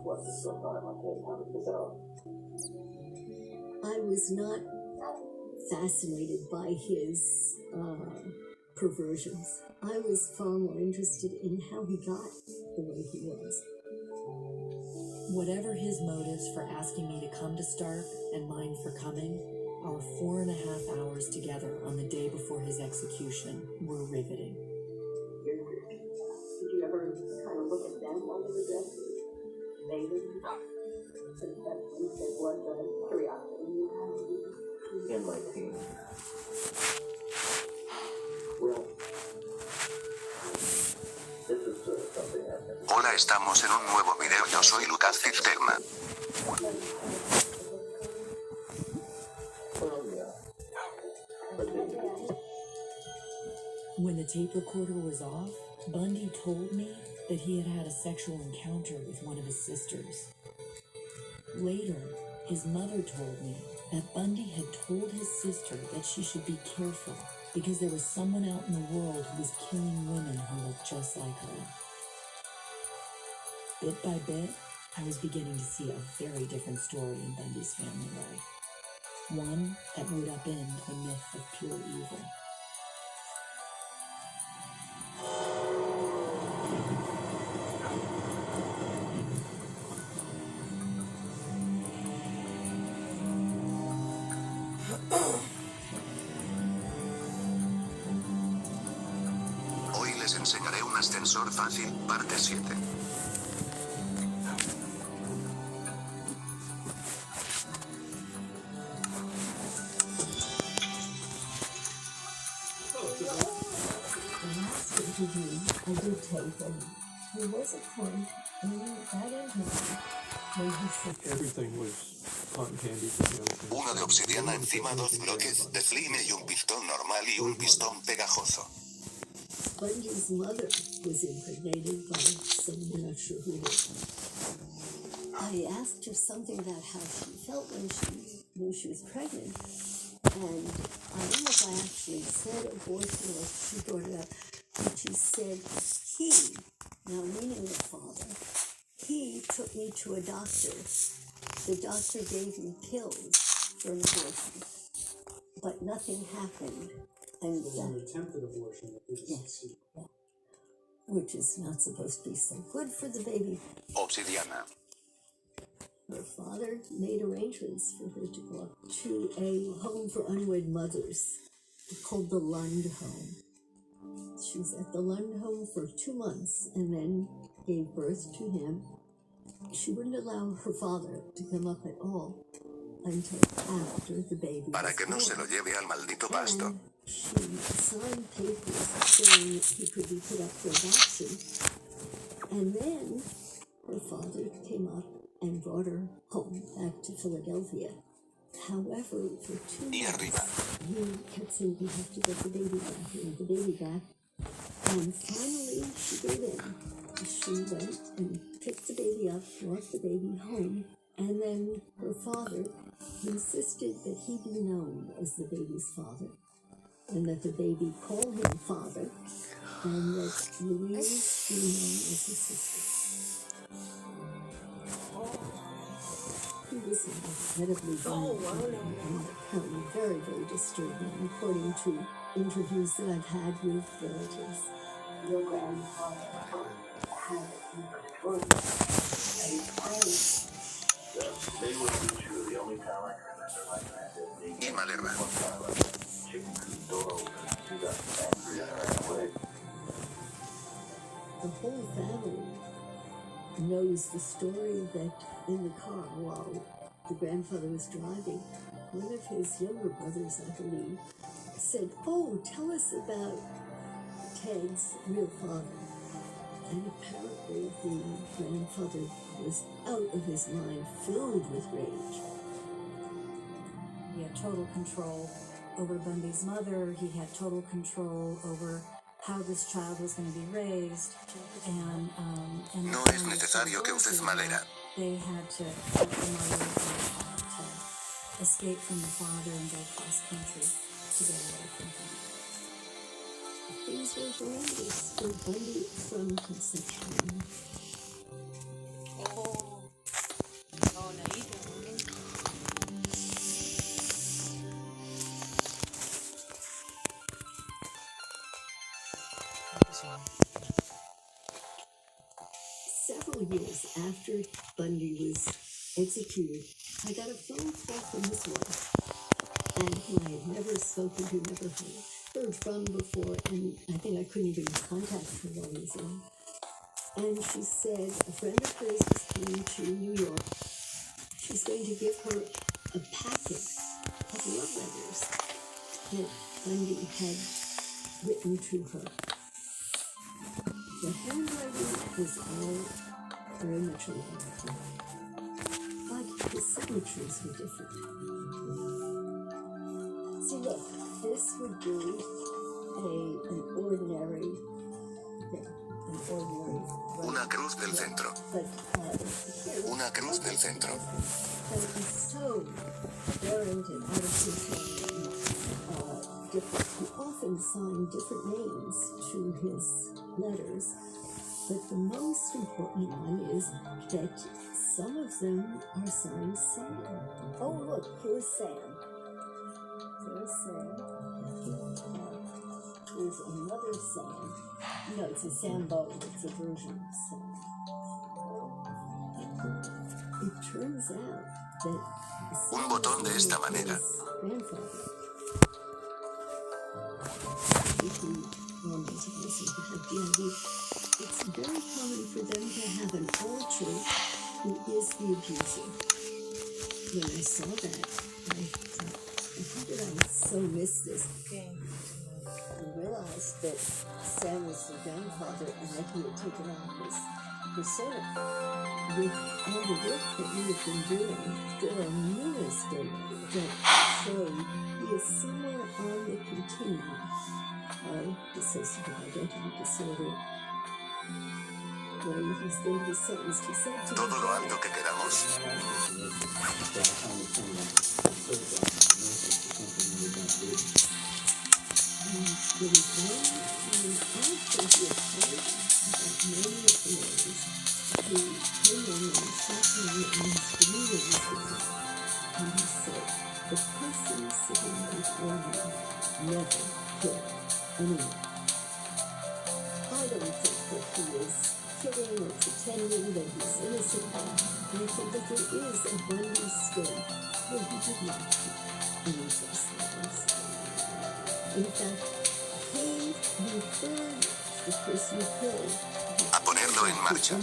I was not fascinated by his perversions. I was far more interested in how he got the way he was. Whatever his motives for asking me to come to Stark and mine for coming, our 4.5 hours together on the day before his execution were riveting. Did you ever kind of look at them while they were dressed? They didn't. It was a curiosity you had. In my teens. Well, this is something happened. Hola, estamos en un nuevo video. Yo soy Lucas Cisterna. Well, yeah. But When the tape recorder was off, Bundy told me that he had had a sexual encounter with one of his sisters. Later, his mother told me that Bundy had told his sister that she should be careful because there was someone out in the world who was killing women who looked just like her. Bit by bit, I was beginning to see a very different story in Bundy's family life. One that would upend the myth of pure evil. Hoy les enseñaré un ascensor fácil, parte 7. I did take, and there was a point in that interview where he said everything was cotton candy for him. Uno de obsidiana encima, 2 bloques de slime y un pistón normal y un pistón pegajoso. Bundy's mother was impregnated by someone, I'm not sure who it is. I asked her something about how she felt when she was pregnant, and I don't know if I actually said abortion or if she brought it up, but she said, he, now meaning the father, he took me to a doctor. The doctor gave me pills for an abortion, but nothing happened. And An attempted abortion. yes, yeah, which is not supposed to be so good for the baby. Obsidiana. Her father made arrangements for her to go up to a home for unwed mothers called the Lund Home. She was at the Lund Home for 2 months and then gave birth to him. She wouldn't allow her father to come up at all until after the baby Para que no was se lo born. lleve al maldito pasto. And she signed papers saying that he could be put up for adoption. And then her father came up and brought her home back to Philadelphia. However, for 2 Y arriba. months, he kept saying, we have to get the baby back, we want the baby back. And finally, she gave in. She went and picked the baby up, brought the baby home, and then her father insisted that he be known as the baby's father, and that the baby call him father, and that Louise be known as his sister. He was incredibly violent and apparently very, very disturbing, according to interviews that I've had with relatives. Your grandfather had an extraordinary violence. they were the only time I can remember my granddad being Y Malera. chicken coop door open. She got angry and ran away. The whole family knows the story that in the car while the grandfather was driving, one of his younger brothers, I believe, said, "Oh, tell us about Ted's real father." And apparently the grandfather was out of his mind, filled with rage. He had total control over Bundy's mother. He had total control over how this child was going to be raised. And No es necesario que uses Malera. they had to help the mother to escape from the father and go cross country to get away from him. Things were horrendous for Bundy from conception. several years after Bundy was executed, I got a phone call from his wife, and who I had never spoken to, never heard from before, and I think I couldn't even contact her while he was on. And she said a friend of hers was coming to New York. She's going to give her a packet of love letters that Bundy had written to her. The handwriting was all very much alike, but the signatures were different. See, look, this would be an ordinary thing, an ordinary. Una cruz del centro. But Una cruz del centro. but it's so variant and artificial and different. He often signed different names to his letters, but the most important one is that some of them are signed Sam. Oh, look, here's Sam. There's Sam. There's another Sam. No, it's a Sambo. It's a version of Sam. It turns out that Un botón de esta manera. grandfather, if you normals of listen to have DID, it's very common for them to have an alter who is the abuser. When I saw that, I thought, how did I so miss this? I realized that Sam was the grandfather and that he had taken on his son. With all the work that we have been doing, there are numerous data that show he is somewhere on the continuum of dissociative identity disorder. When he's going to be sentenced, he said to Todo lo alto que queramos. There was one, and after he had told about many of the lawyers, he came in and sat down and his demeanor was different. And he said, the person sitting before me never killed anyone. I don't think that he is kidding or pretending that he's innocent. I think that there is a Bundy state where he did not keep any of those things. In fact, he referred the person killed A ponerlo en marcha.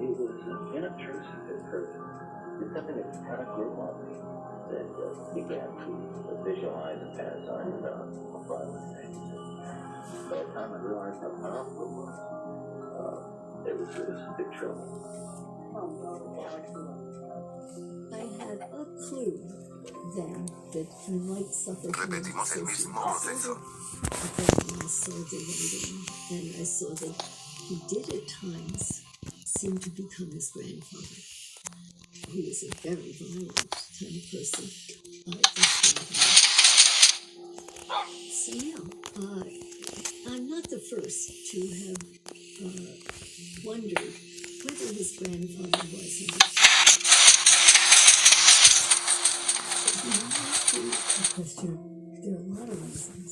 It was an intrusive at first. It's something that kind of grew on me, that began to visualize and fantasize about violent things. By the time I realized how powerful it was, it was big trouble. I had a clue then that he might suffer from Repetimos el mismo proceso. But then I saw the writing, and I saw that he did at times seem to become his grandfather. He was a very violent kind of person. So yeah, I'm not the first to have wondered whether his grandfather was him. There are a lot of reasons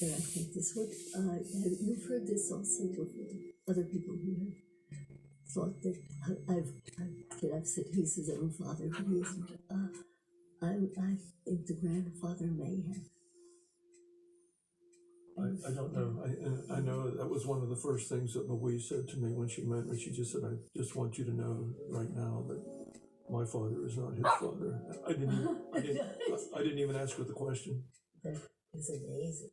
that I think this would. You've heard this also before. Other people who have thought that I've said he's his own father, but he isn't. I think the grandfather may have. I don't know. I know that was one of the first things that Louise said to me when she met me. She just said, "I just want you to know right now that my father is not his father." I didn't even ask her the question. That is amazing.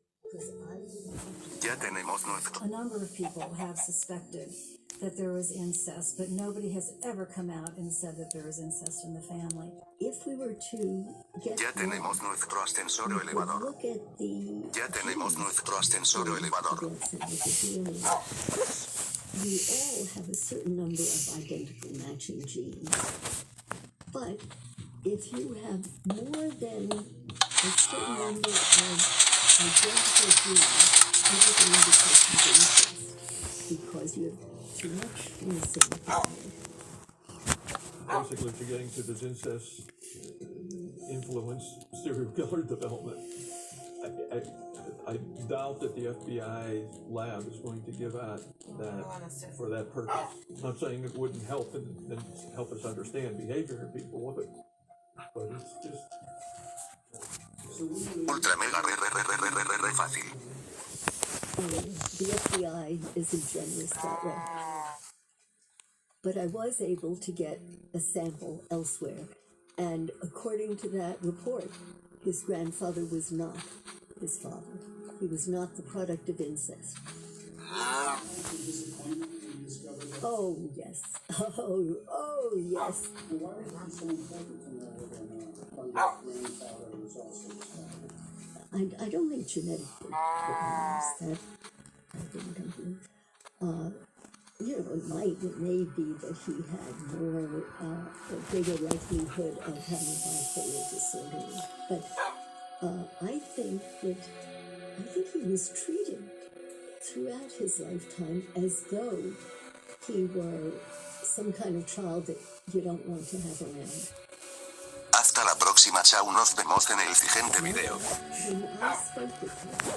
Ya tenemos nuestro. A number of people have suspected that there was incest, but nobody has ever come out and said that there was incest in the family. If we were to get Ya tenemos nuestro ascensor o elevador. look at the Ya tenemos nuestro ascensor o elevador. We all have a certain number of identical matching genes, but if you have more than a certain number of identical genes, it is an indication of incest because you have too much in the same family. Basically, if you're getting to this incest influence serial killer development, I doubt that the FBI lab is going to give out that for that purpose. I'm not saying it wouldn't help and help us understand behavior in people, but it's just Ultra mega re fácil. The FBI isn't generous that way. But I was able to get a sample elsewhere, and according to that report, his grandfather was not his father. He was not the product of incest. Oh, yes. Oh, yes. Why is it so important to know whether or not Bundy's grandfather was also his father? I don't think genetically matters. That I didn't come to. It may be that he had a greater likelihood of having bipolar disorder. But I think he was treated throughout his lifetime as though he were some kind of child that you don't want to have around. Hasta la próxima, chao, nos vemos en el siguiente video. When I spoke with him,